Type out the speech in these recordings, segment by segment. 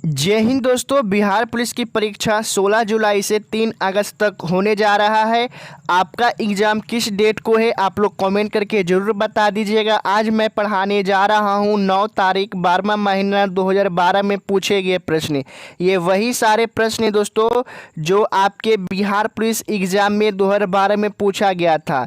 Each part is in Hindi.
जय हिंद दोस्तों। बिहार पुलिस की परीक्षा 16 जुलाई से 3 अगस्त तक होने जा रहा है। आपका एग्ज़ाम किस डेट को है आप लोग कमेंट करके ज़रूर बता दीजिएगा। आज मैं पढ़ाने जा रहा हूं 9 तारीख 12वां महीना 2012 में पूछे गए प्रश्न। ये वही सारे प्रश्न हैं दोस्तों जो आपके बिहार पुलिस एग्ज़ाम में 2012 में पूछा गया था,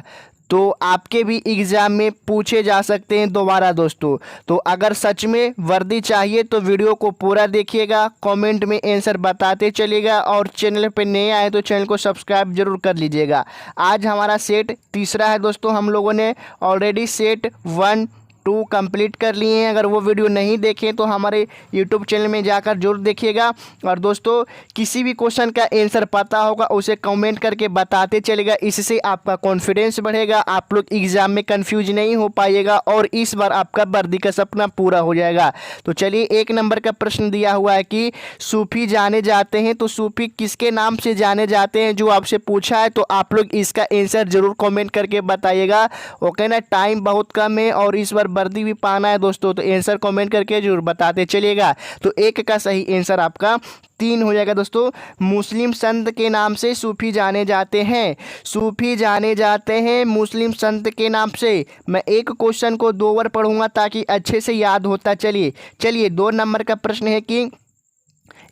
तो आपके भी एग्ज़ाम में पूछे जा सकते हैं दोबारा दोस्तों। तो अगर सच में वर्दी चाहिए तो वीडियो को पूरा देखिएगा, कमेंट में आंसर बताते चलिएगा और चैनल पे नए आए तो चैनल को सब्सक्राइब जरूर कर लीजिएगा। आज हमारा सेट तीसरा है दोस्तों। हम लोगों ने ऑलरेडी सेट 1, 2 कंप्लीट कर लिए हैं। अगर वो वीडियो नहीं देखें तो हमारे यूट्यूब चैनल में जाकर जरूर देखिएगा। और दोस्तों किसी भी क्वेश्चन का आंसर पता होगा उसे कमेंट करके बताते चलेगा, इससे आपका कॉन्फिडेंस बढ़ेगा, आप लोग एग्ज़ाम में कंफ्यूज नहीं हो पाइएगा और इस बार आपका वर्दी का सपना पूरा हो जाएगा। तो चलिए, 1 नंबर का प्रश्न दिया हुआ है कि सूफी जाने जाते हैं, तो सूफी किसके नाम से जाने जाते हैं, जो आपसे पूछा है। तो आप लोग इसका आंसर जरूर कमेंट करके बताइएगा। ओके ना, टाइम बहुत कम है और इस बार वर्दी भी पाना है दोस्तों, तो आंसर कमेंट करके जरूर बताते चलिएगा। तो 1 का सही आंसर आपका 3 हो जाएगा दोस्तों। मुस्लिम संत के नाम से सूफी जाने जाते हैं, सूफी जाने जाते हैं मुस्लिम संत के नाम से। मैं एक क्वेश्चन को 2 बार पढ़ूंगा ताकि अच्छे से याद होता चलिए 2 नंबर का प्रश्न है कि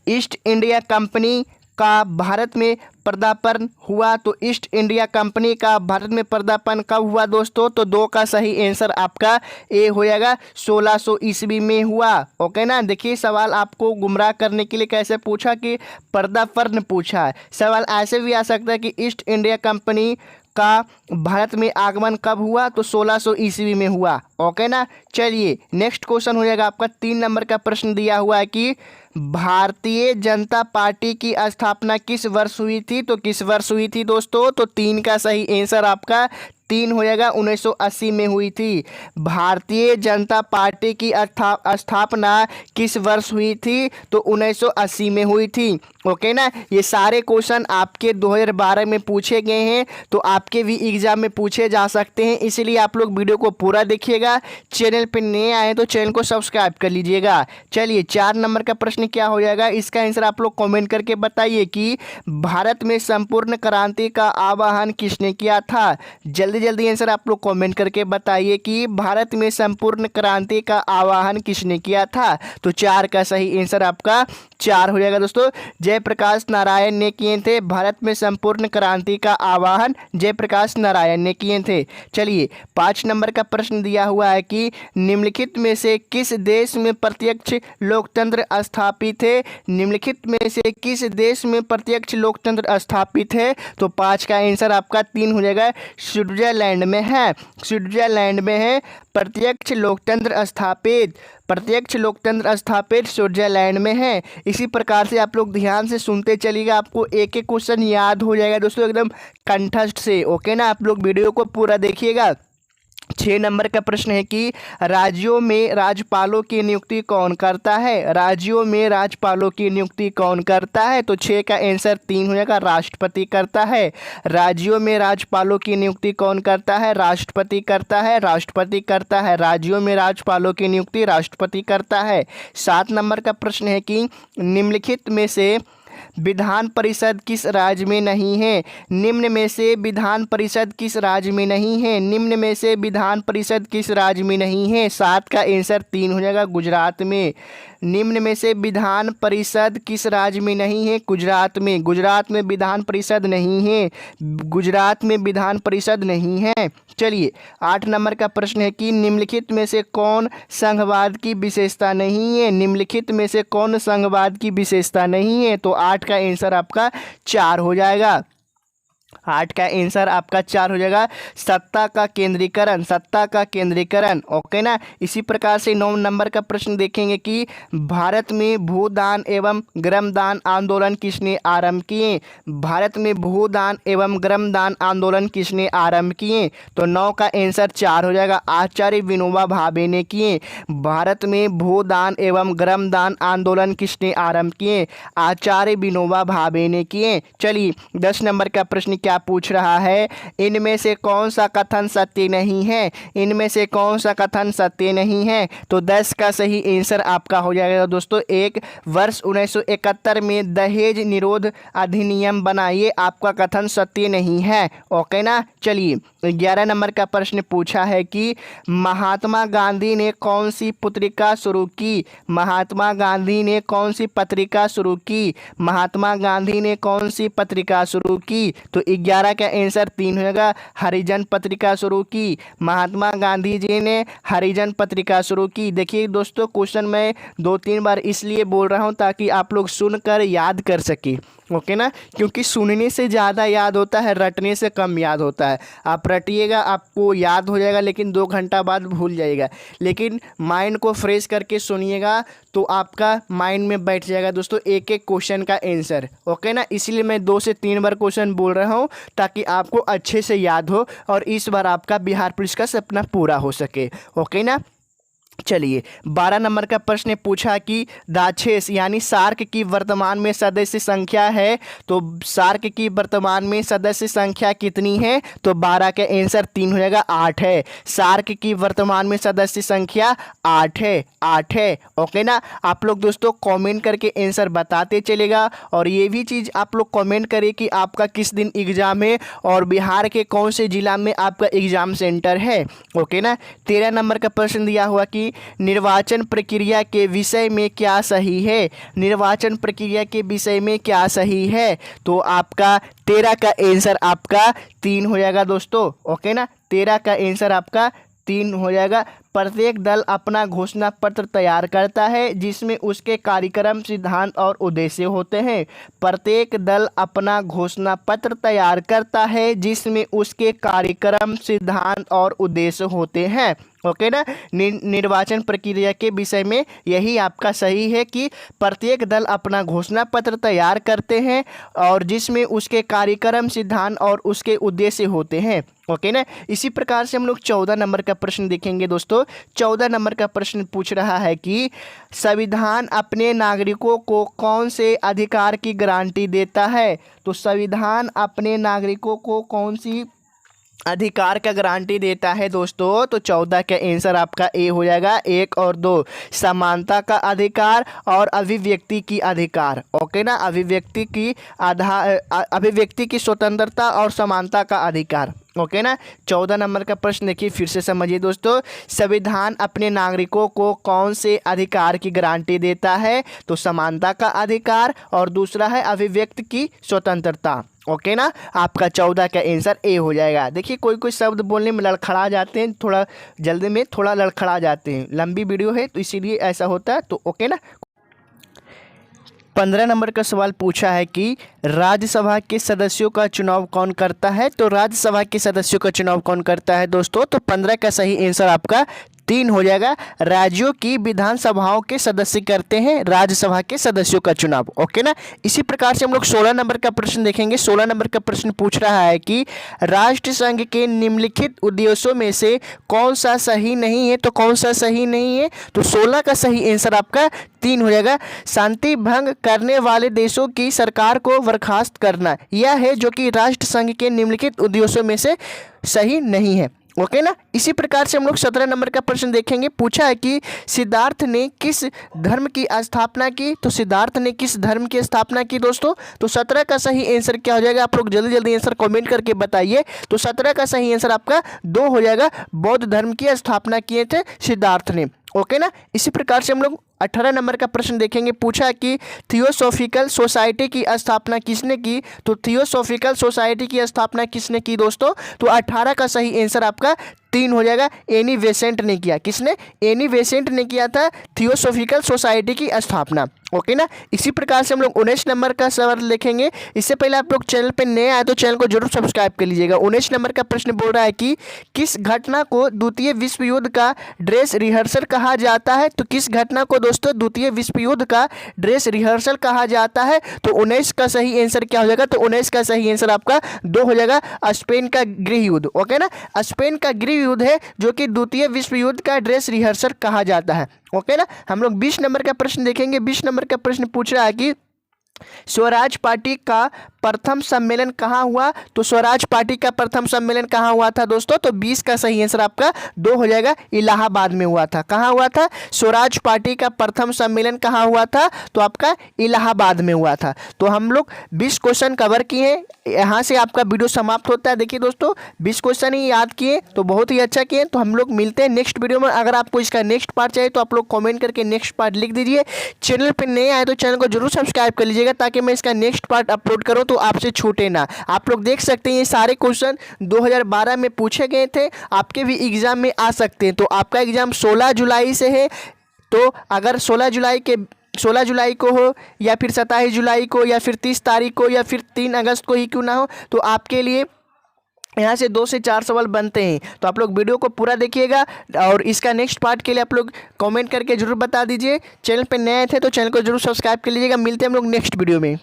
ईस्ट इंडिया कंपनी का भारत में पदार्पण हुआ। तो ईस्ट इंडिया कंपनी का भारत में पदार्पण कब हुआ दोस्तों। तो 2 का सही आंसर आपका ए हो जाएगा, 1600 ईस्वी में हुआ। ओके ना। देखिए, सवाल आपको गुमराह करने के लिए कैसे पूछा कि पदार्पण पूछा है। सवाल ऐसे भी आ सकता है कि ईस्ट इंडिया कंपनी का भारत में आगमन कब हुआ। तो 1600 ईस्वी में हुआ। ओके ना। चलिए, नेक्स्ट क्वेश्चन हो जाएगा आपका 3 नंबर का प्रश्न दिया हुआ है कि भारतीय जनता पार्टी की स्थापना किस वर्ष हुई थी। तो किस वर्ष हुई थी दोस्तों। तो 3 का सही आंसर आपका 3 हो जाएगा, 1980 में हुई थी। भारतीय जनता पार्टी की स्थापना किस वर्ष हुई थी। तो 1980 में हुई थी। ओके ना। ये सारे क्वेश्चन आपके 2012 में पूछे गए हैं, तो आपके भी एग्जाम में पूछे जा सकते हैं, इसलिए आप लोग वीडियो को पूरा देखिएगा। चैनल पर नए आए तो चैनल को सब्सक्राइब कर लीजिएगा। चलिए, 4 नंबर का प्रश्न क्या हो जाएगा, इसका आंसर आप लोग कमेंट करके बताइए कि भारत में संपूर्ण क्रांति का आह्वान किसने किया था। जल्दी आंसर आप लोग कमेंट करके बताइए कि भारत में संपूर्ण क्रांति का आह्वान किसने किया था। तो 4 का सही आंसर आपका 4 हो जाएगा दोस्तों। जयप्रकाश नारायण ने किए थे भारत में संपूर्ण क्रांति का आह्वान, जयप्रकाश नारायण ने किए थे। चलिए, 5 नंबर का प्रश्न दिया हुआ है कि निम्नलिखित में से किस देश में प्रत्यक्ष लोकतंत्र स्थापित है। निम्नलिखित में से किस देश में प्रत्यक्ष लोकतंत्र स्थापित है। तो 5 का आंसर आपका 3 हो जाएगा, स्विट्जरलैंड में है। स्विट्जरलैंड में है प्रत्यक्ष लोकतंत्र स्थापित, प्रत्यक्ष लोकतंत्र स्थापित स्विट्जरलैंड में है। इसी प्रकार से आप लोग ध्यान से सुनते चलिएगा, आपको एक एक क्वेश्चन याद हो जाएगा दोस्तों एकदम कंठस्थ से। ओके ना। आप लोग वीडियो को पूरा देखिएगा। 6 नंबर का प्रश्न है कि राज्यों में राज्यपालों की नियुक्ति कौन करता है। राज्यों में राज्यपालों की नियुक्ति कौन करता है। तो 6 का आंसर 3 हो जाएगा, राष्ट्रपति करता है। राज्यों में राज्यपालों की नियुक्ति कौन करता है। राष्ट्रपति करता है, राष्ट्रपति करता है। राज्यों में राज्यपालों की नियुक्ति राष्ट्रपति करता है। 7 नंबर का प्रश्न है कि निम्नलिखित में से विधान परिषद किस राज्य में नहीं है। निम्न में से विधान परिषद किस राज्य में नहीं है। निम्न में से विधान परिषद किस राज्य में नहीं है। 7 का आंसर 3 हो जाएगा, गुजरात में। निम्न में से विधान परिषद किस राज्य में नहीं है। गुजरात में। गुजरात में विधान परिषद नहीं है, गुजरात में विधान परिषद नहीं है। चलिए, 8 नंबर का प्रश्न है कि निम्नलिखित में से कौन संघवाद की विशेषता नहीं है। निम्नलिखित में से कौन संघवाद की विशेषता नहीं है। तो 8 का आंसर आपका 4 हो जाएगा। 8 का आंसर आपका 4 हो जाएगा, सत्ता का केंद्रीकरण, सत्ता का केंद्रीकरण। ओके ना। इसी प्रकार से 9 नंबर का प्रश्न देखेंगे कि भारत में भूदान एवं ग्रामदान आंदोलन किसने आरंभ किए। भारत में भूदान एवं ग्रामदान आंदोलन किसने आरंभ किए। तो 9 का आंसर 4 हो जाएगा, आचार्य विनोबा भावे ने किए। भारत में भूदान एवं ग्रामदान आंदोलन किसने आरंभ किए। आचार्य विनोबा भावे ने किए। चलिए, 10 नंबर का प्रश्न क्या पूछ रहा है, इनमें से कौन सा कथन सत्य नहीं है, इनमें से कौन सा कथन सत्य नहीं है। तो 10 का सही आंसर आपका हो जाएगा दोस्तों। एक वर्ष 1971 में दहेज निरोध अधिनियम बना, ये आपका कथन सत्य नहीं है। ओके ना। चलिए 11 नंबर का प्रश्न पूछा है कि महात्मा गांधी ने कौन सी पत्रिका शुरू की, महात्मा गांधी ने कौन सी पत्रिका शुरू की, महात्मा गांधी ने कौन सी पत्रिका शुरू की। तो 11 का आंसर 3 होगा, हरिजन पत्रिका शुरू की। महात्मा गांधी जी ने हरिजन पत्रिका शुरू की। देखिए दोस्तों, क्वेश्चन मैं 2-3 बार इसलिए बोल रहा हूँ ताकि आप लोग सुनकर याद कर सके। ओके ना, क्योंकि सुनने से ज़्यादा याद होता है, रटने से कम याद होता है। आप रटिएगा आपको याद हो जाएगा, लेकिन 2 घंटा बाद भूल जाएगा। लेकिन माइंड को फ्रेश करके सुनिएगा तो आपका माइंड में बैठ जाएगा दोस्तों एक एक क्वेश्चन का आंसर। ओके ना, इसलिए मैं 2 से 3 बार क्वेश्चन बोल रहा हूँ ताकि आपको अच्छे से याद हो और इस बार आपका बिहार पुलिस का सपना पूरा हो सके। ओके ना। चलिए 12 नंबर का प्रश्न पूछा कि दाक्षेस यानी सार्क की वर्तमान में सदस्य संख्या है, तो सार्क की वर्तमान में सदस्य संख्या कितनी है। तो 12 का आंसर 3 हो जाएगा, 8 है। सार्क की वर्तमान में सदस्य संख्या 8 है, 8 है। ओके ना। आप लोग दोस्तों कमेंट करके आंसर बताते चलेगा और ये भी चीज़ आप लोग कमेंट करें कि आपका किस दिन एग्ज़ाम है और बिहार के कौन से ज़िला में आपका एग्ज़ाम सेंटर है। ओके ना। 13 नंबर का प्रश्न दिया हुआ कि निर्वाचन प्रक्रिया के विषय में क्या सही है, निर्वाचन प्रक्रिया के विषय में क्या सही है। तो आपका 13 का आंसर आपका 3 हो जाएगा दोस्तों। ओके ना, 13 का आंसर आपका 3 हो जाएगा। प्रत्येक दल अपना घोषणा पत्र तैयार करता है जिसमें उसके कार्यक्रम, सिद्धांत और उद्देश्य होते हैं। प्रत्येक दल अपना घोषणा पत्र तैयार करता है जिसमें उसके कार्यक्रम, सिद्धांत और उद्देश्य होते हैं। ओके ना। निर्वाचन प्रक्रिया के विषय में यही आपका सही है कि प्रत्येक दल अपना घोषणा पत्र तैयार करते हैं और जिसमें उसके कार्यक्रम, सिद्धांत और उसके उद्देश्य होते हैं। ओके ना। इसी प्रकार से हम लोग 14 नंबर का प्रश्न देखेंगे दोस्तों। 14 नंबर का प्रश्न पूछ रहा है कि संविधान अपने नागरिकों को कौन से अधिकार की गारंटी देता है। तो संविधान अपने नागरिकों को कौन सी अधिकार का गारंटी देता है दोस्तों। तो 14 का आंसर आपका ए हो जाएगा, 1 और 2। समानता का अधिकार और अभिव्यक्ति की अधिकार। ओके ना, अभिव्यक्ति की स्वतंत्रता और समानता का अधिकार। ओके ना। 14 नंबर का प्रश्न देखिए, फिर से समझिए दोस्तों। संविधान अपने नागरिकों को कौन से अधिकार की गारंटी देता है। तो समानता का अधिकार और दूसरा है अभिव्यक्ति की स्वतंत्रता। ओके ना। आपका 14 का आंसर ए हो जाएगा। देखिए कोई कोई शब्द बोलने में लड़खड़ा जाते हैं, थोड़ा जल्दी में थोड़ा लड़खड़ा जाते हैं, लंबी वीडियो है तो इसीलिए ऐसा होता है। तो ओके ना। 15 नंबर का सवाल पूछा है कि राज्यसभा के सदस्यों का चुनाव कौन करता है। तो राज्यसभा के सदस्यों का चुनाव कौन करता है दोस्तों। तो 15 का सही आंसर आपका 3 हो जाएगा। राज्यों की विधानसभाओं के सदस्य करते हैं राज्यसभा के सदस्यों का चुनाव। ओके ना। इसी प्रकार से हम लोग 16 नंबर का प्रश्न देखेंगे। 16 नंबर का प्रश्न पूछ रहा है कि राष्ट्र संघ के निम्नलिखित उद्देश्यों में से कौन सा सही नहीं है। तो कौन सा सही नहीं है। तो 16 का सही आंसर आपका 3 हो जाएगा। शांति भंग करने वाले देशों की सरकार को बर्खास्त करना, यह है जो कि राष्ट्र संघ के निम्नलिखित उद्देश्यों में से सही नहीं है। ओके ना। इसी प्रकार से हम लोग 17 नंबर का प्रश्न देखेंगे। पूछा है कि सिद्धार्थ ने किस धर्म की स्थापना की। तो सिद्धार्थ ने किस धर्म की स्थापना की दोस्तों। तो 17 का सही आंसर क्या हो जाएगा। आप लोग जल्दी जल्दी आंसर कमेंट करके बताइए। तो 17 का सही आंसर आपका 2 हो जाएगा। बौद्ध धर्म की स्थापना किए थे सिद्धार्थ ने। ओके ना। इसी प्रकार से हम लोग 18 नंबर का प्रश्न देखेंगे। पूछा कि थियोसॉफिकल सोसाइटी की स्थापना किसने की। तो थियोसॉफिकल सोसाइटी की स्थापना किसने की दोस्तों। तो 18 का सही आंसर आपका 3 हो जाएगा। एनी बेसेंट ने किया। किसने। एनी बेसेंट ने किया था थियोसॉफिकल सोसाइटी की स्थापना। ओके ना। इसी प्रकार से हम लोग 19 नंबर का सवाल देखेंगे। इससे पहले आप लोग चैनल पे नए आए तो चैनल को जरूर सब्सक्राइब कर लीजिएगा। 19 नंबर का प्रश्न बोल रहा है कि किस घटना को द्वितीय विश्व युद्ध का ड्रेस रिहर्सल कहा जाता है। तो किस घटना को दोस्तों द्वितीय विश्व युद्ध का ड्रेस रिहर्सल कहा जाता है। तो 19 का सही आंसर क्या हो जाएगा। तो 19 का सही आंसर आपका 2 हो जाएगा। स्पेन का गृह युद्ध। ओके ना। स्पेन का गृह युद्ध है जो कि द्वितीय विश्व युद्ध का ड्रेस रिहर्सल कहा जाता है। ओके ना। हम लोग 20 नंबर का प्रश्न देखेंगे। 20 नंबर का प्रश्न पूछ रहा है कि स्वराज पार्टी का प्रथम सम्मेलन कहाँ हुआ? तो स्वराज पार्टी का प्रथम सम्मेलन कहाँ हुआ था दोस्तों? तो 20 का सही आंसर आपका 2 हो जाएगा, इलाहाबाद में हुआ था। कहाँ हुआ था? स्वराज पार्टी का प्रथम सम्मेलन कहाँ हुआ था? तो आपका इलाहाबाद में हुआ था। तो हम लोग 20 क्वेश्चन कवर किए, यहाँ से आपका वीडियो समाप्त होता है। देखिए दोस्तों, 20 क्वेश्चन ही याद किए तो बहुत ही अच्छा किए। तो हम लोग मिलते हैं नेक्स्ट वीडियो में। अगर आपको इसका नेक्स्ट पार्ट चाहिए तो आप लोग कमेंट करके नेक्स्ट पार्ट लिख दीजिए। चैनल पर नए आए तो चैनल को जरूर सब्सक्राइब कर लीजिएगा, ताकि मैं इसका नेक्स्ट पार्ट अपलोड करूँ तो आपसे छूटे ना। आप लोग देख सकते हैं ये सारे क्वेश्चन 2012 में पूछे गए थे, आपके भी एग्जाम में आ सकते हैं। तो आपका एग्जाम 16 जुलाई से है, तो अगर 16 जुलाई को हो या फिर 27 जुलाई को या फिर 30 तारीख को या फिर 3 अगस्त को ही क्यों ना हो, तो आपके लिए यहाँ से 2 से 4 सवाल बनते हैं। तो आप लोग वीडियो को पूरा देखिएगा और इसका नेक्स्ट पार्ट के लिए आप लोग कमेंट करके जरूर बता दीजिए। चैनल पे नए थे तो चैनल को जरूर सब्सक्राइब कर लीजिएगा। मिलते हैं हम लोग नेक्स्ट वीडियो में।